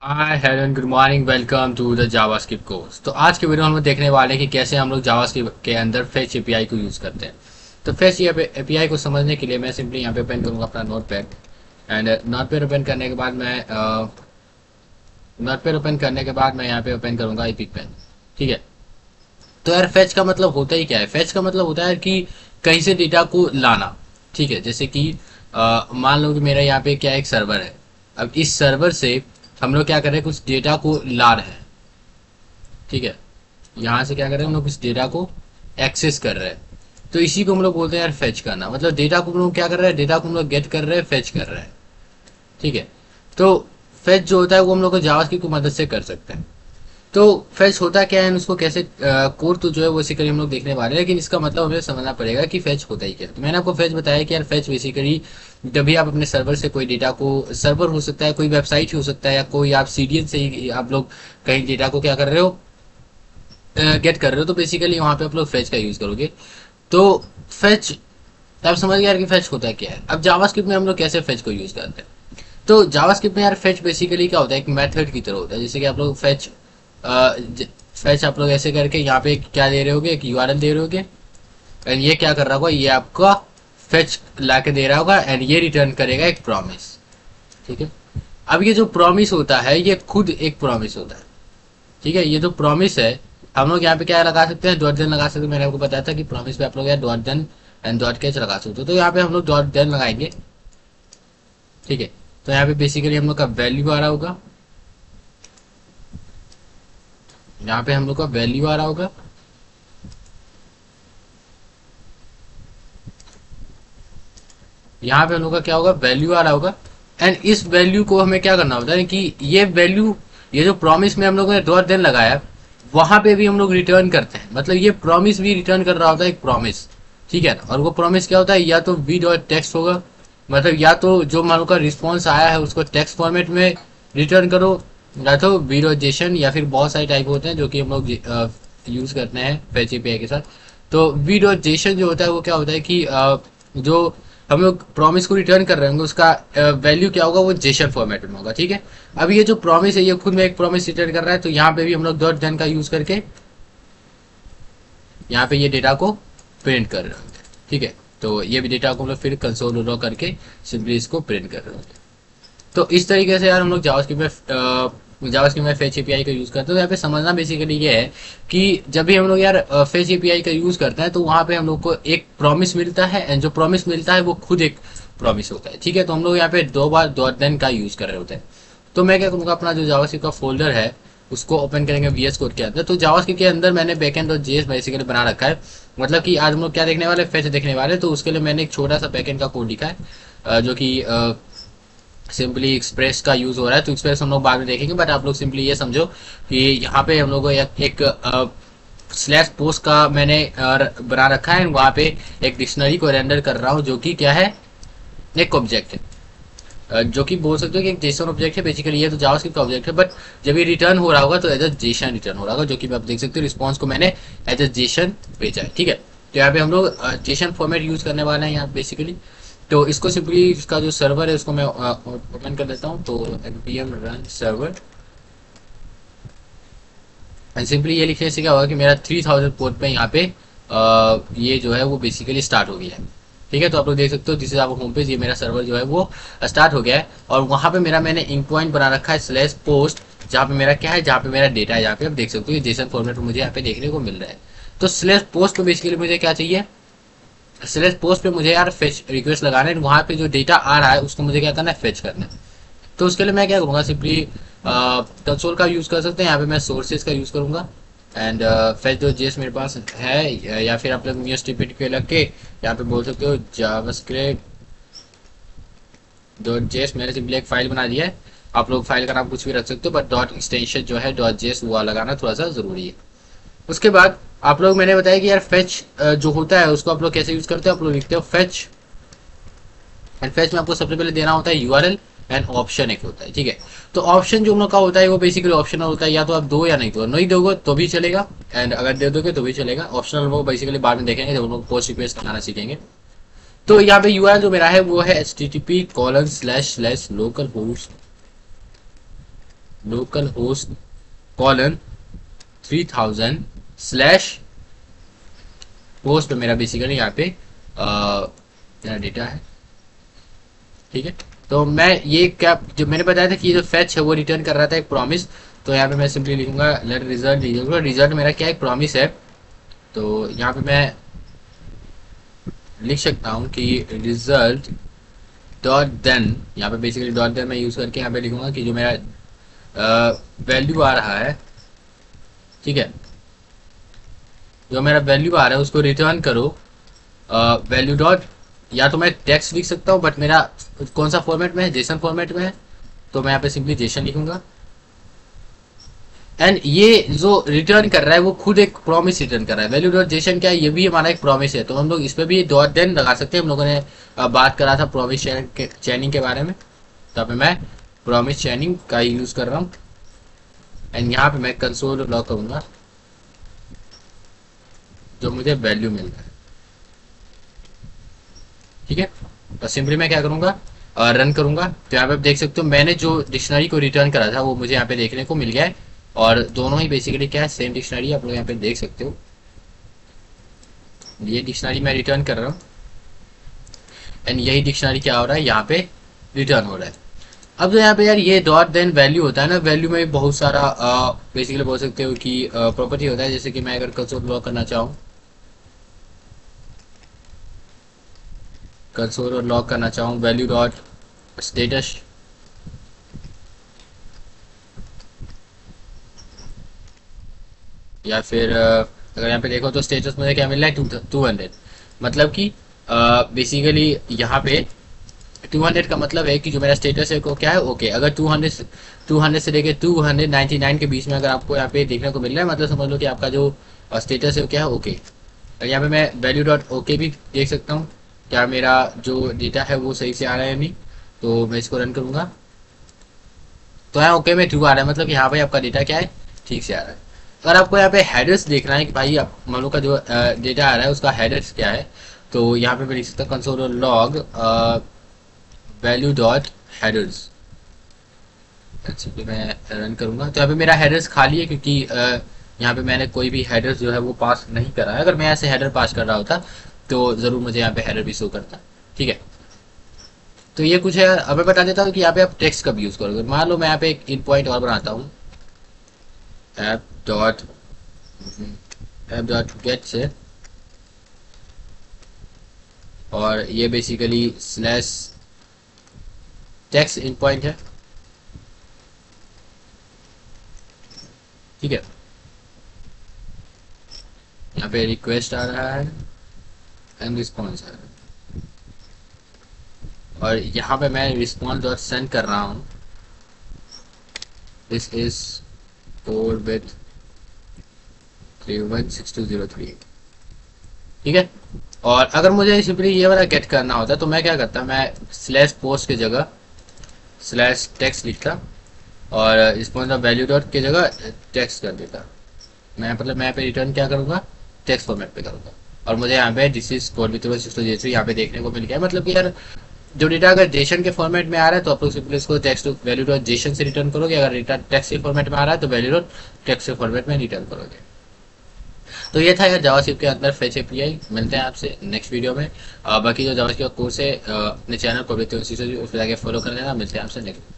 Hi hello and good morning, welcome to the JavaScript course. तो आज के video में हम देखने वाले हैं कि कैसे हम लोग जावास्क्रिप्ट के अंदर फेच एपीआई को यूज़ करते हैं। तो फेच एपीआई को समझने के लिए मैं सिंपली यहाँ पे ओपन करूँगा अपना नोटपैड। एंड नोटपैड ओपन करने के बाद मैं यहाँ पे ओपन करूँगा एपिक पेन। ठीक है। तो यार फेच का मतलब होता ही क्या है? फेच का मतलब होता है कि कहीं से डेटा को लाना। ठीक है। जैसे कि मान लो कि मेरा यहाँ पे क्या एक सर्वर है। अब इस सर्वर से हम लोग क्या कर रहे हैं, कुछ डेटा को ला रहे हैं। ठीक है। यहाँ से क्या कर रहे हैं, हम लोग कुछ डेटा को एक्सेस कर रहे हैं। तो इसी को हम लोग बोलते हैं यार फेच करना। मतलब डेटा को हम लोग क्या कर रहे हैं, डेटा को हम लोग गेट कर रहे हैं, फेच कर रहे हैं। ठीक है। तो फेच जो होता है वो हम लोग को जावास्क्रिप्ट की मदद से कर सकते हैं। तो फेच होता क्या है, उसको कैसे कोड तो जो है वो बेसिकली हम लोग देखने वाले हैं, लेकिन इसका मतलब हमें समझना पड़ेगा कि फेच होता ही क्या है। तो मैंने आपको फेच बताया कि यार फेच बेसिकली जब भी आप अपने सर्वर से कोई डेटा को, सर्वर हो सकता है, कोई वेबसाइट हो सकता है, या कोई आप सीडीएन से ही आप लोग कहीं डेटा को क्या कर रहे हो, गेट कर रहे हो, तो बेसिकली वहां पे आप लोग फेच का यूज करोगे। तो फेच, आप समझ गए यार कि फेच होता है क्या है। अब जावास्क्रिप्ट में हम लोग कैसे फेच को यूज करते हैं। तो जावास्क्रिप्ट में यार फेच बेसिकली क्या होता है, एक मेथड की तरह होता है। जैसे कि आप लोग फेच आप लोग ऐसे करके यहाँ पे क्या दे रहे होगे, एक यूआरएल दे रहे होगे। एंड ये क्या कर रहा होगा, ये आपका फेच ला के दे रहा होगा एंड ये रिटर्न करेगा एक प्रॉमिस। ठीक है। अब ये जो प्रॉमिस होता है ये खुद एक प्रॉमिस होता है। ठीक है। ये जो प्रॉमिस है, हम लोग यहाँ पे क्या लगा सकते हैं, डॉट देन लगा सकते हैं। मैंने आपको बताया था कि प्रॉमिस पे आप लोग यहाँ dot then and dot catch लगा सकते हो। तो यहाँ पे हम लोग डॉट देन लगाएंगे। ठीक है। तो यहाँ पे बेसिकली हम लोग का वैल्यू आ रहा होगा, यहाँ पे हम लोग का वैल्यू आ रहा होगा। यहाँ पे हम लोग का क्या होगा, वैल्यू आ रहा होगा। एंड इस वैल्यू को हमें क्या करना होता है कि ये वैल्यू, ये जो प्रॉमिस में हम लोगों ने डॉट देन लगाया, वहां पे भी हम लोग रिटर्न करते हैं। मतलब ये प्रॉमिस भी रिटर्न कर रहा होता है, एक प्रॉमिस। ठीक है ना। और वो प्रॉमिस क्या होता है, या तो वी डॉट टेक्स्ट होगा, मतलब या तो जो मान लो का रिस्पॉन्स आया है उसको टेक्स्ट फॉर्मेट में रिटर्न करो, या तो वी डॉट जेसन, या फिर बहुत सारे टाइप होते हैं जो कि हम लोग यूज करते हैं फेच एपीआई के साथ। तो वी डॉट जेसन जो होता है वो क्या होता है कि जो हम लोग प्रॉमिस को रिटर्न कर रहे होंगे उसका वैल्यू क्या होगा, वो जेसन फॉर्मेट में होगा। ठीक है। अब ये जो प्रॉमिस है ये खुद में एक प्रॉमिस रिटर्न कर रहा है, तो यहाँ पे भी हम लोग डॉट देन का यूज करके यहाँ पे ये डेटा को प्रिंट कर रहे होंगे। ठीक है। तो ये भी डेटा को हम लोग फिर कंसोल लॉग करके सिंपली इसको प्रिंट कर रहे होंगे। तो इस तरीके से यार हम लोग जावास्क्रिप्ट में फेच एपीआई का यूज करते हैं। तो यहाँ पे समझना बेसिकली ये है कि जब भी हम लोग यार फेच एपीआई का यूज करते हैं तो वहां पे हम लोग को एक प्रॉमिस मिलता है, एंड जो प्रॉमिस मिलता है वो खुद एक प्रॉमिस होता है। ठीक है। तो हम लोग यहाँ पे दो बार डॉट देन का यूज कर रहे होते हैं। तो मैं क्या करूँगा, अपना जो जावास्क्रिप्ट का फोल्डर है उसको ओपन करेंगे वीएस कोड के अंदर। तो जावास्क्रिप्ट के अंदर मैंने बैकएंड और जेएस बेसिकली बना रखा है। मतलब कि आज हम लोग क्या देखने वाले, फेच देखने वाले। तो उसके लिए मैंने एक छोटा सा बैकएंड का कोड लिखा है, जो कि सिंपली एक्सप्रेस का यूज हो रहा है। तो एक्सप्रेस हम लोग बाद में देखेंगे, बट आप लोग सिंपली ये समझो कि यहाँ पे हम लोग को एक स्लैश पोस्ट का मैंने बना रखा है। वहां पे एक डिक्शनरी को रेंडर कर रहा हूँ, जो कि क्या है, एक ऑब्जेक्ट है। जो कि बोल सकते हो कि एक जेसन ऑब्जेक्ट है बेसिकली। ये तो जावास्क्रिप्ट का ऑब्जेक्ट है, बट जब ये रिटर्न हो रहा होगा तो एज अ जेसन रिटर्न हो रहा होगा, जो कि आप देख सकते हो रिस्पॉन्स को मैंने एज अ जेसन भेजा है। ठीक है। तो यहाँ पे हम लोग जेसन फॉर्मेट यूज करने वाले हैं यहाँ बेसिकली। तो इसको सिंपली, इसका जो सर्वर है उसको मैं ओपन कर देता हूँ। तो npm run server, and simply ये लिखने से क्या होगा कि मेरा 3000 पोर्ट पे यहाँ पे ये जो है वो बेसिकली स्टार्ट हो गया है। ठीक है। तो आप लोग देख सकते हो this is our home page, ये मेरा सर्वर जो है वो स्टार्ट हो गया है। और वहां पे मेरा मैंने इंक पॉइंट बना रखा है स्लैश पोस्ट, जहाँ पे मेरा क्या है, जहाँ पे मेरा डेटा है। यहाँ पे आप देख सकते हो जेसन फॉर्मेट में मुझे यहाँ पे देखने को मिल रहा है। तो स्लैश पोस्ट पे बेसिकली मुझे क्या चाहिए, स्लैश पोस्ट पे मुझे यार फेच रिक्वेस्ट लगाना है। वहां पे जो डेटा आ रहा है उसको मुझे क्या करना है, फेच करना है। तो उसके लिए मैं क्या करूंगा, सिंपली कंसोल का यूज कर सकते हैं। यहाँ पे मैं सोर्सेज का यूज करूंगा। एंड फेच डॉट जेएस मेरे पास है, या फिर आप लोग म्यूस टीपीटी पे लग के यहाँ पे बोल सकते हो जावास्क्रिप्ट डॉट जेएस। मैंने सिंपली एक फाइल बना दिया है। आप लोग फाइल का नाम कुछ भी रख सकते हो, बट डॉट एक्सटेंशन जो है डॉट जेएस वो लगाना थोड़ा सा जरूरी है। उसके बाद आप लोग, मैंने बताया कि यार फेच जो होता है उसको आप लोग कैसे यूज करते हो। आप लोग लिखते हो फेच, एंड फेच में आपको सबसे पहले देना होता है यूआरएल, एंड ऑप्शन एक होता है। ठीक है। तो ऑप्शन जो हम लोग का होता है वो बेसिकली ऑप्शनल होता है, या तो आप दो या नहीं दो, नहीं दोगे तो भी चलेगा, एंड अगर दे दोगे तो भी चलेगा। ऑप्शनल वो बेसिकली बाद में देखेंगे जब हम लोग पोस्ट रिक्वेस्ट बनाना सीखेंगे। तो यहाँ पे यूआरएल जो मेरा है वो है http://localhost local host colon 3000 slash post मेरा बेसिकली यहाँ पे मेरा डेटा है। ठीक है, तो मैं ये क्या जो मैंने बताया था कि जो फैच है वो रिटर्न कर रहा था एक प्रॉमिस, तो यहाँ पे मैं सिंपली लिखूंगा लेट रिजल्ट, लिखूंगा रिजल्ट मेरा क्या एक प्रॉमिस है। तो यहाँ पे मैं लिख सकता हूँ कि रिजल्ट डॉट देन, यहाँ पे बेसिकली डॉट देन मैं यूज करके यहाँ पे लिखूंगा कि जो मेरा वैल्यू आ रहा है, ठीक है, जो मेरा वैल्यू आ रहा है उसको रिटर्न करो वैल्यू डॉट, या तो मैं टेक्स्ट लिख सकता हूँ बट मेरा कौन सा फॉर्मेट में है, जेसन फॉर्मेट में है, तो मैं यहाँ पे सिंपली जेसन लिखूंगा। एंड ये जो रिटर्न कर रहा है वो खुद एक प्रॉमिस रिटर्न कर रहा है। वैल्यू डॉट जेसन क्या है, ये भी हमारा एक प्रॉमिस है, तो हम लोग इस पे भी डॉट देन लगा सकते हैं। हम लोगों ने बात करा था प्रॉमिस चैनिंग के बारे में, तो यहाँ पे मैं प्रॉमिस चैनिंग का यूज कर रहा हूँ। एंड यहाँ पे मैं कंसोल लॉग करूंगा जो मुझे वैल्यू मिल रहा है। ठीक है, तो सिंपली मैं क्या करूंगा रन करूंगा, तो यहाँ पे आप देख सकते हो मैंने जो डिक्शनरी को रिटर्न करा था वो मुझे यहाँ पे देखने को मिल गया है, और दोनों ही बेसिकली क्या है सेम डिक्शनरी, आप लोग यहाँ पे देख सकते हो। ये डिक्शनरी मैं रिटर्न कर रहा हूँ एंड यही डिक्शनरी क्या हो रहा है यहाँ पे रिटर्न हो रहा है। अब तो यहाँ पे यार ये डॉट देन वैल्यू होता है ना, वैल्यू में बहुत सारा बेसिकली बोल सकते हो कि प्रॉपर्टी होता है। जैसे कि मैं अगर कंसोल लॉग करना चाहूँ, कंसोल और लॉग करना चाहूँ वैल्यू डॉट स्टेटस, या फिर अगर यहाँ पे देखो तो स्टेटस मुझे क्या मिल रहा है 200, मतलब कि बेसिकली यहाँ पे 200 का मतलब है कि जो मेरा स्टेटस है को क्या है ओके। अगर 200 से लेके 299 के बीच में अगर आपको यहाँ पे देखने को मिल रहा है, मतलब समझ लो कि आपका जो स्टेटस है वो क्या है ओके। और यहाँ पे मैं वैल्यू डॉट ओके भी देख सकता हूँ क्या मेरा जो डेटा है वो सही से आ रहा है या नहीं। तो मैं इसको रन करूंगा तो यहाँ ओके में ट्रू आ रहा है, मतलब यहाँ पे आपका डेटा क्या है ठीक से आ रहा है। अगर आपको यहाँ पे हेडर्स देखना है कि भाई आप मान लो का जो डेटा आ रहा है उसका हेडर्स क्या है, तो यहाँ पे मैं लिख सकता हूँ console log value dot headers. मैं रन करूंगा तो यहाँ पे मेरा हेडर्स खाली है, क्योंकि यहाँ पे मैंने कोई भी हेडर्स जो है वो पास नहीं करा है। अगर मैं ऐसे हेडर पास कर रहा होता तो जरूर मुझे यहाँ पे हेडर भी शो करता। ठीक है, तो ये कुछ है। अब मैं बता देता हूँ कि यहाँ पे आप टेक्स्ट कब यूज करोगे। मान लो मैं यहाँ पे एक इन पॉइंट और बनाता हूँ ऐप डॉट गेट से, और ये basically slash text in point है। ठीक है, यहाँ पे रिक्वेस्ट आ रहा है एंड रिस्पॉन्स आ रहा है, और यहाँ पे मैं रिस्पॉन्स डॉट सेंड कर रहा हूँ दिस इज कोड विथ 316203। ठीक है, और अगर मुझे सिंपली ये वाला गेट करना होता तो मैं क्या करता, मैं स्लैश पोस्ट की जगह स्लैश टेक्स्ट लिखता और रिस्पॉन्स ऑफ वैल्यू डॉट की जगह टेक्स्ट कर देता। मैं मतलब मैं यहाँ पे रिटर्न क्या करूँगा टेक्स्ट फॉर्मेट पे करूँगा, और मुझे यहाँ पे दिस इज कोड विथ 316203 यहाँ पे देखने को मिल गया। मतलब कि यार जो डेटा अगर जेसन के फॉर्मेट में आ रहा है तो आप लोग सिंपली इसको टेक्स्ट वैल्यू डॉट जेसन से रिटर्न करोगे। अगर डेटा टेक्स्ट के फॉर्मेट में आ रहा है तो वैल्यू डॉट टेक्स्ट के फॉर्मेट में रिटर्न करोगे। तो ये था यार जावास्क्रिप्ट के अंदर फेच एपीआई। मिलते हैं आपसे नेक्स्ट वीडियो में। बाकी जो जावास्क्रिप्ट का कोर्स है अपने चैनल को भी तो उसी से उस पर जाके फॉलो कर लेना। मिलते हैं आपसे नेक्स्ट